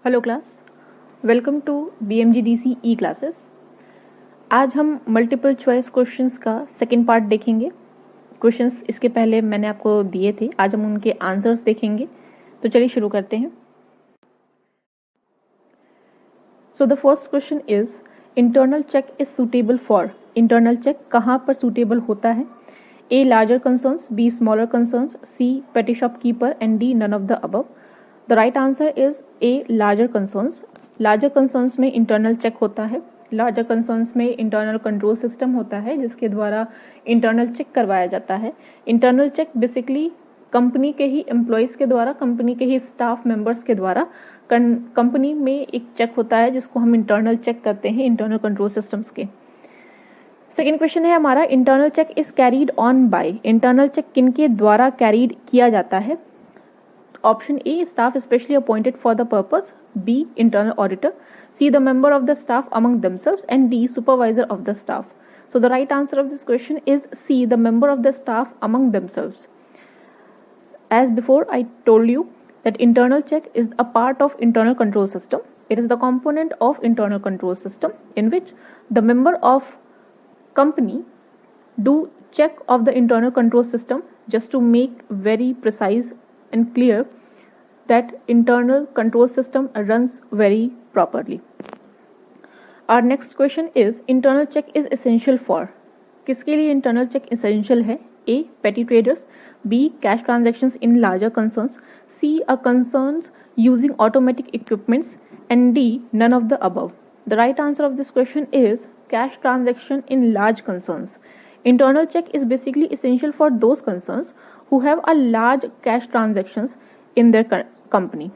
Hello class, welcome to BMGDC e classes. आज हम multiple choice questions का second part देखेंगे। क्वेश्चंस इसके पहले मैंने आपको दिए थे, आज हम उनके आंसर्स देखेंगे। तो चलिए शुरू करते हैं। So the first question is internal check is suitable for. Internal check कहाँ पर सुटेबल होता है? A larger concerns, B smaller concerns, C petty shopkeeper and D none of the above. The right answer is A larger concerns. Larger concerns में internal check होता है। Larger concerns में internal control system होता है जिसके द्वारा internal check करवाया जाता है। Internal check basically कंपनी के ही एम्प्लॉयज़ के द्वारा, कंपनी के ही स्टाफ मेंबर्स के द्वारा कंपनी में एक चेक होता है जिसको हम इंटरनल चेक करते हैं इंटरनल कंट्रोल सिस्टम्स के। सेकेंड क्वेश्चन है हमारा, internal check is carried on by. Internal check किनके द्वारा कैरीड किया जाता है? Option A staff specially appointed for the purpose, B internal auditor, C the member of the staff among themselves and D supervisor of the staff. So the right answer of this question is C the member of the staff among themselves. As before I told you that internal check is a part of internal control system. It is the component of internal control system in which the member of company do check of the internal control system just to make very precise and clear that internal control system runs very properly. Our next question is internal check is essential for. किसके लिए internal check essential है? A. Petty traders, B. Cash transactions in larger concerns, C. Concerns using automatic equipments, and D. None of the above. The right answer of this question is cash transaction in large concerns. Internal check is basically essential for those concerns who have a large cash transactions in their company.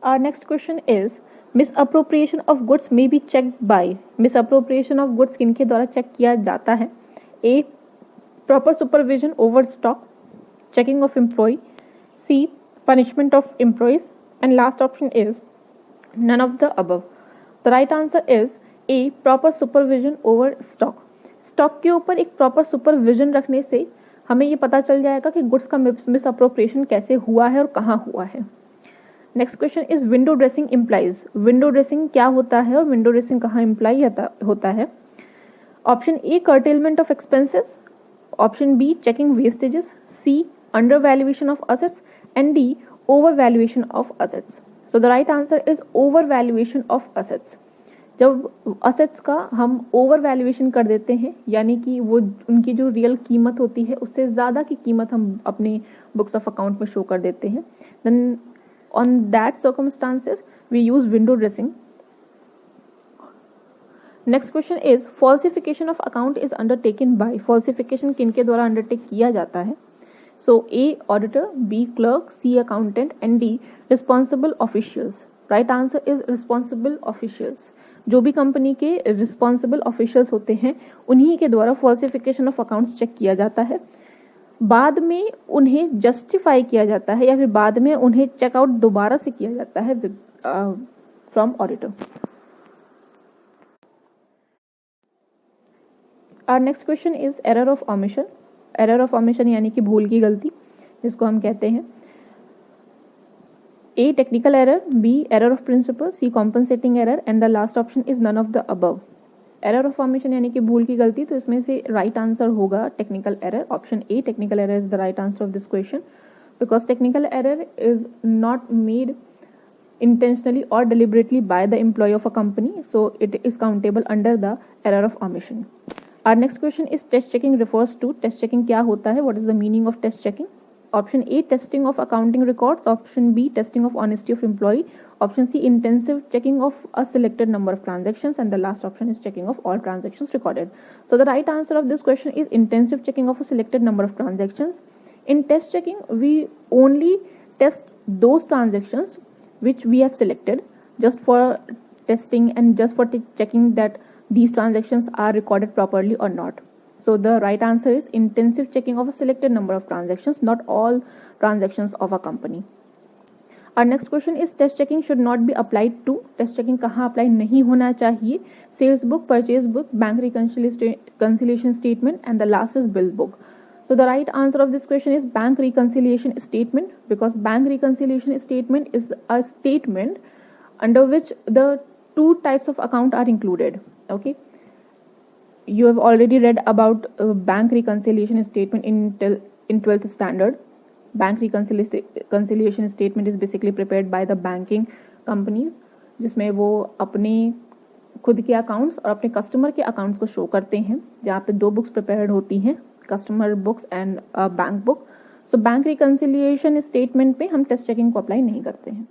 Our next question is misappropriation of goods may be checked by. Misappropriation of goods किनके द्वारा check किया जाता है? A. Proper supervision over stock, checking of employee, C. Punishment of employees, and last option is none of the above. The right answer is A. Proper supervision over stock. Stock के ऊपर एक proper supervision रखने से हमें ये पता चल जाएगा कि गुड्स का मिसअप्रोप्रिएशन कैसे हुआ है और कहाँ हुआ है। Next question is window dressing implies. Window dressing क्या होता है और विंडो ड्रेसिंग कहाँ इम्प्लाई होता है? Option A curtailment of expenses, option B checking wastages, C under valuation of assets and D over valuation of assets. So the right answer is over valuation of assets. जब assets का हम over valuation कर देते हैं यानी कि वो उनकी जो रियल कीमत होती है उससे ज़्यादा की कीमत हम अपने बुक्स ऑफ अकाउंट में शो कर देते हैं, then on that circumstances we use window dressing. Next question is falsification of account is undertaken by. falsification किनके द्वारा undertake किया जाता है? So A auditor, B clerk, C accountant and D responsible officials. Right answer is responsible officials. जो भी company के responsible officials होते हैं उन्हीं के द्वारा falsification of accounts चेक किया जाता है। बाद में उन्हें जस्टिफाई किया जाता है या फिर बाद में उन्हें चेकआउट दोबारा से किया जाता है from auditor. Our next question is error of omission. Error of omission यानी कि भूल की गलती जिसको हम कहते हैं। A technical error, B error of principle, C compensating error and the last option is none of the above. Error of omission यानी कि भूल की गलती, तो इसमें से राइट आंसर होगा technical error. Option A technical error is the right answer of this question because technical error is not made intentionally or deliberately by the employee of a company, so it is countable under the error of omission. Our next question is test checking refers to. test checking क्या होता है? What is the meaning of test checking? Option A testing of accounting records, option B testing of honesty of employee, option C intensive checking of a selected number of transactions, and the last option is checking of all transactions recorded. So the right answer of this question is intensive checking of a selected number of transactions. In test checking we only test those transactions which we have selected just for testing and just for checking that these transactions are recorded properly or not. So the right answer is intensive checking of a selected number of transactions, not all transactions of a company. Our next question is test checking should not be applied to. test checking कहाँ apply नहीं होना चाहिए? Sales book, purchase book, bank reconciliation statement and the last is bill book. So the right answer of this question is bank reconciliation statement, because bank reconciliation statement is a statement under which the two types of account are included. Okay, you have already read about bank reconciliation statement in 12th standard. Bank reconciliation statement is basically prepared by the banking companies, जिसमें वो अपने खुद के accounts और अपने customer के accounts को show करते हैं, जहाँ पे दो बुक्स प्रिपेयर्ड होती हैं, customer books and bank book. So bank reconciliation statement पे हम टेस्ट चेकिंग को अप्लाई नहीं करते हैं.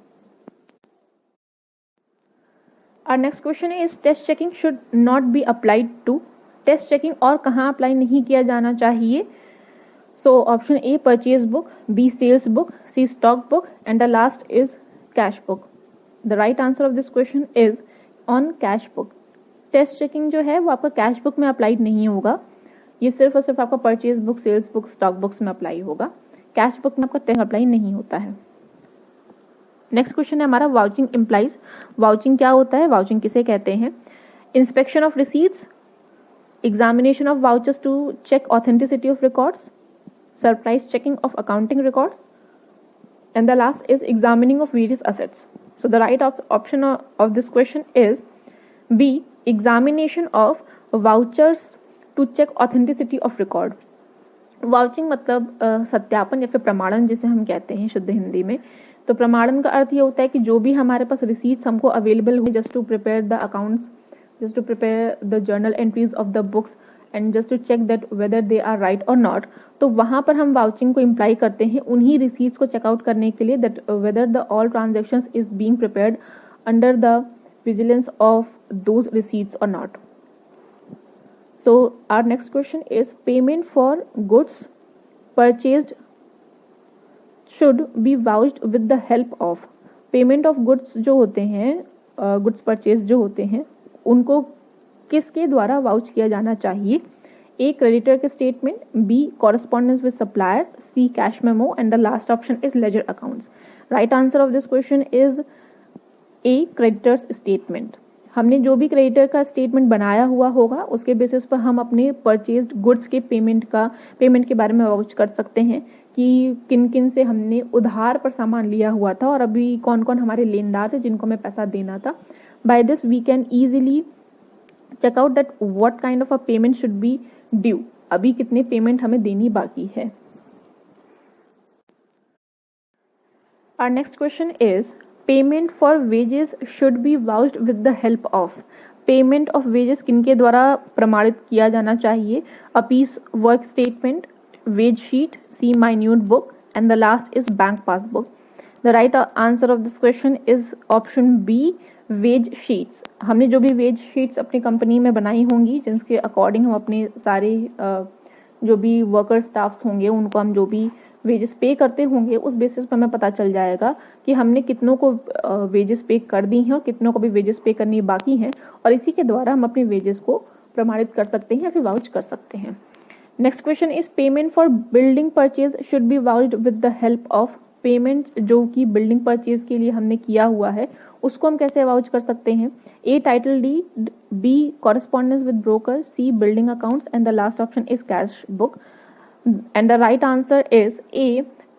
Our next question is test checking should not be applied to. Test checking और कहाँ अप्लाई नहीं किया जाना चाहिए? So option A purchase book, B sales book, C stock book and the last is cash book. The right answer of this question is on cash book. Test checking जो है वो आपका कैश बुक में applied नहीं होगा, ये सिर्फ और सिर्फ आपका purchase book, sales book, stock books में अप्लाई होगा. कैश बुक में आपका टेस्ट अप्लाई नहीं होता है. नेक्स्ट क्वेश्चन है हमारा वाउचिंग इम्प्लाइज. वाउचिंग क्या होता है? वाउचिंग किसे कहते हैं? Inspection of receipts, examination of vouchers to check authenticity of records, surprise checking of accounting records, and the last is examining of various assets. So the right option of this question is B, examination of vouchers to check authenticity of record. Vouching मतलब सत्यापन या फिर प्रमाणन जिसे हम कहते हैं शुद्ध हिंदी में. तो प्रमाणन का अर्थ ये होता है कि जो भी हमारे पास रिसीट्स हमको अवेलेबल हो, just to prepare the accounts, just to prepare the journal entries of the books and just to check that whether they are right और नॉट. तो वहां पर हम वाउचिंग को इम्प्लाई करते हैं उन्हीं रिसीट्स को चेकआउट करने के लिए, that whether the all transactions is being prepared under the vigilance of those receipts और not. So our next question is payment for goods purchased should be vouched with the help of. Payment of goods जो होते हैं, goods purchased जो होते हैं, उनको किसके द्वारा वाउच किया जाना चाहिए? A, creditor के statement, B, correspondence with suppliers, C, cash memo and the last option is ledger accounts. Right answer of this question is A, creditor's statement. हमने जो भी क्रेडिटर का स्टेटमेंट बनाया हुआ होगा उसके बेसिस पर हम अपने परचेज्ड गुड्स के पेमेंट के बारे में वाउच कर सकते हैं कि किन किन से हमने उधार पर सामान लिया हुआ था और अभी कौन कौन हमारे लेनदार थे जिनको हमें पैसा देना था. By this we can easily check out that what kind of a payment should be due. अभी कितने पेमेंट हमें देनी बाकी है. Our next question is payment for wages should be vouched with the help of. Payment of wages किनके द्वारा प्रमाणित किया जाना चाहिए? A piece work statement, wage sheet, C minute book and the last is bank passbook. The right answer of this question is option B, wage sheets. हमने जो भी veg sheets अपनी कंपनी में बनाई होंगी जिसके अकॉर्डिंग हम अपने सारे जो भी वर्कर स्टाफ्स होंगे उनको हम जो भी वेजेस पे करते होंगे उस बेसिस पर हमें पता चल जाएगा कि हमने कितनों को वेजेस पे कर दी हैं और कितनों को भी वेजेस पे करनी बाकी हैं, और इसी के द्वारा हम अपने वेजेस को प्रमाणित कर सकते हैं या फिर वाउच कर सकते हैं. Next question is payment for building purchase should be vouched with the help of. Payment जो कि बिल्डिंग परचेज के लिए हमने किया हुआ है उसको हम कैसे वाउच कर सकते हैं? A, title deed, B, correspondence with broker, C, building accounts and the last option is cash book. And the right answer is A,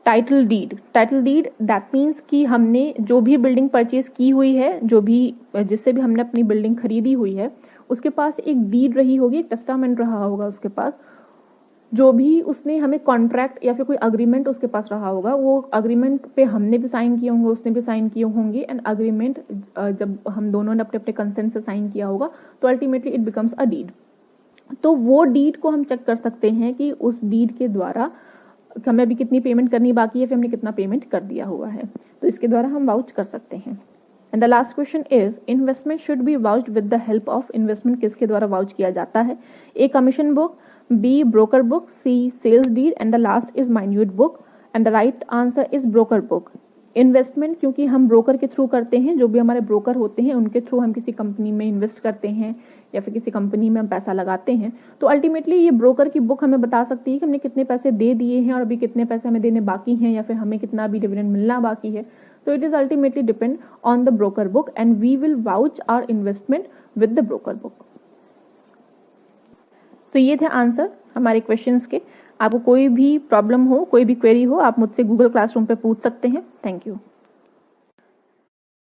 title deed. Title deed that means कि हमने जो भी बिल्डिंग परचेज की हुई है, जो भी जिससे भी हमने अपनी बिल्डिंग खरीदी हुई है उसके पास एक डीड रही होगी, एक टेस्टामेंट रहा होगा उसके पास, जो भी उसने हमें कॉन्ट्रैक्ट या फिर कोई अग्रीमेंट उसके पास रहा होगा, वो अग्रीमेंट पे हमने भी साइन किए होंगे, उसने भी साइन किए होंगे, एंड अग्रीमेंट जब हम दोनों ने अपने अपने कंसेंट से साइन किया होगा तो ultimately it becomes a deed. तो वो डीड को हम चेक कर सकते हैं कि उस डीड के द्वारा हमें अभी कितनी पेमेंट करनी बाकी है, फिर हमने कितना पेमेंट कर दिया हुआ है, तो इसके द्वारा हम वाउच कर सकते हैं. And the last question is investment should be vouched with the help of. Investment किसके द्वारा वाउच किया जाता है? A, commission book, B, broker book, C, sales deed and the last is minute book and the right answer is broker book. Investment क्योंकि हम broker के through करते हैं, जो भी हमारे ब्रोकर होते हैं उनके थ्रू हम किसी कंपनी में इन्वेस्ट करते हैं या फिर किसी कंपनी में हम पैसा लगाते हैं, तो अल्टीमेटली ये ब्रोकर की बुक हमें बता सकती है कि हमने कितने पैसे दे दिए हैं और अभी कितने पैसे हमें देने बाकी हैं या फिर हमें कितना अभी डिविडेंड मिलना बाकी है. तो it is ultimately depend on the broker book and we will vouch our investment with the broker book. तो ये थे आंसर हमारे क्वेश्चंस के. आपको कोई भी प्रॉब्लम हो, कोई भी क्वेरी हो, आप मुझसे गूगल क्लासरूम पे पूछ सकते हैं। Thank you.